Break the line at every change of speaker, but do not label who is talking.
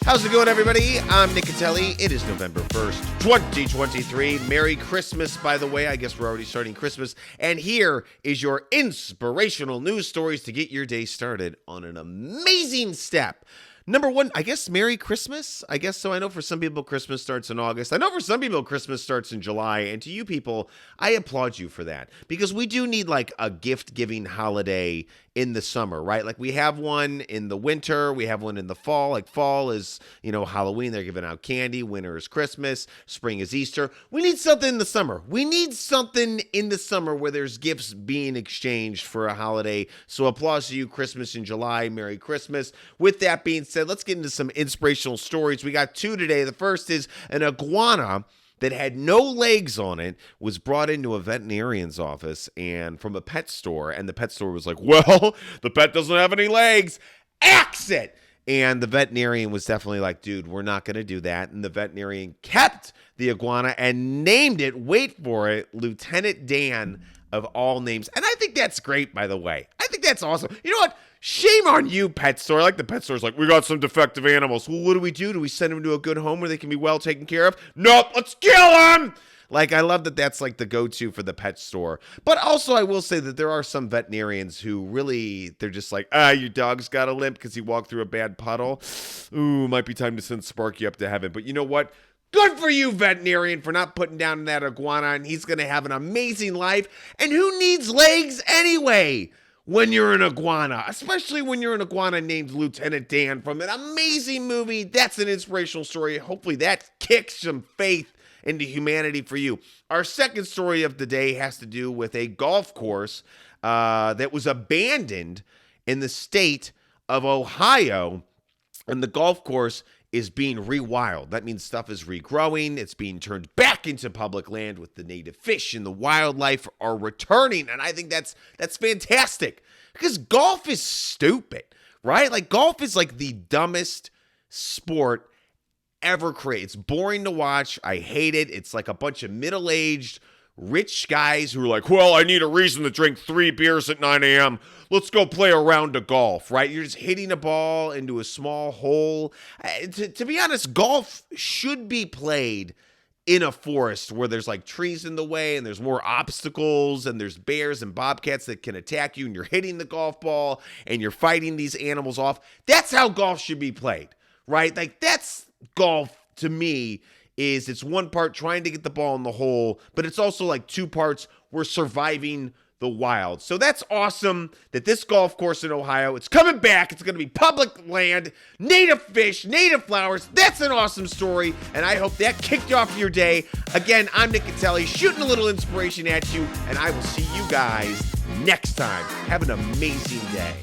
How's it going, everybody? I'm Nick Cutelli. It is November 1st, 2023. Merry Christmas, by the way. I guess we're already starting Christmas. And here is your inspirational news stories to get your day started on an amazing step. Number one, I guess Merry Christmas. I guess so. I know for some people, Christmas starts in August. I know for some people, Christmas starts in July. And to you people, I applaud you for that. Because we do need like a gift-giving holiday in the summer, right? Like we have one in the winter. We have one in the fall. Like fall is, Halloween. They're giving out candy. Winter is Christmas. Spring is Easter. We need something in the summer. We need something in the summer where there's gifts being exchanged for a holiday. So applause to you, Christmas in July. Merry Christmas. With that being said, let's get into some inspirational stories. We got two today. The first is an iguana that had no legs on it was brought into a veterinarian's office and from a pet store. And the pet store was like, well, the pet doesn't have any legs. Axe it. And the veterinarian was definitely like, dude, we're not going to do that. And the veterinarian kept the iguana and named it, wait for it, Lieutenant Dan of all names. And I think that's great, by the way. I think that's awesome. You know what? Shame on you, pet store. Like the pet store's like, we got some defective animals. Well, what do we do? Do we send them to a good home where they can be well taken care of? Nope, let's kill them. Like, I love that that's like the go-to for the pet store. But also, I will say that there are some veterinarians who really, they're just like, your dog's got a limp because he walked through a bad puddle. Ooh, might be time to send Sparky up to heaven. But you know what? Good for you, veterinarian, for not putting down that iguana, and he's going to have an amazing life. And who needs legs anyway when you're an iguana? Especially when you're an iguana named Lieutenant Dan from an amazing movie. That's an inspirational story. Hopefully that kicks some faith into humanity for you. Our second story of the day has to do with a golf course that was abandoned in the state of Ohio, and the golf course is being rewild. That means stuff is regrowing. It's being turned back into public land with the native fish and the wildlife are returning. And I think that's fantastic because golf is stupid, right? Like golf is like the dumbest sport ever created. It's boring to watch. I hate it. It's like a bunch of middle-aged rich guys who are like, well, I need a reason to drink 3 beers at 9 a.m. Let's go play a round of golf, right? You're just hitting a ball into a small hole. To be honest, golf should be played in a forest where there's like trees in the way and there's more obstacles and there's bears and bobcats that can attack you and you're hitting the golf ball and you're fighting these animals off. That's how golf should be played, right? Like that's golf to me. Is it's one part trying to get the ball in the hole, but it's also like 2 parts we're surviving the wild. So that's awesome that this golf course in Ohio, it's coming back. It's going to be public land, native fish, native flowers. That's an awesome story, and I hope that kicked off your day. Again, I'm Nick Cutelli, shooting a little inspiration at you, and I will see you guys next time. Have an amazing day.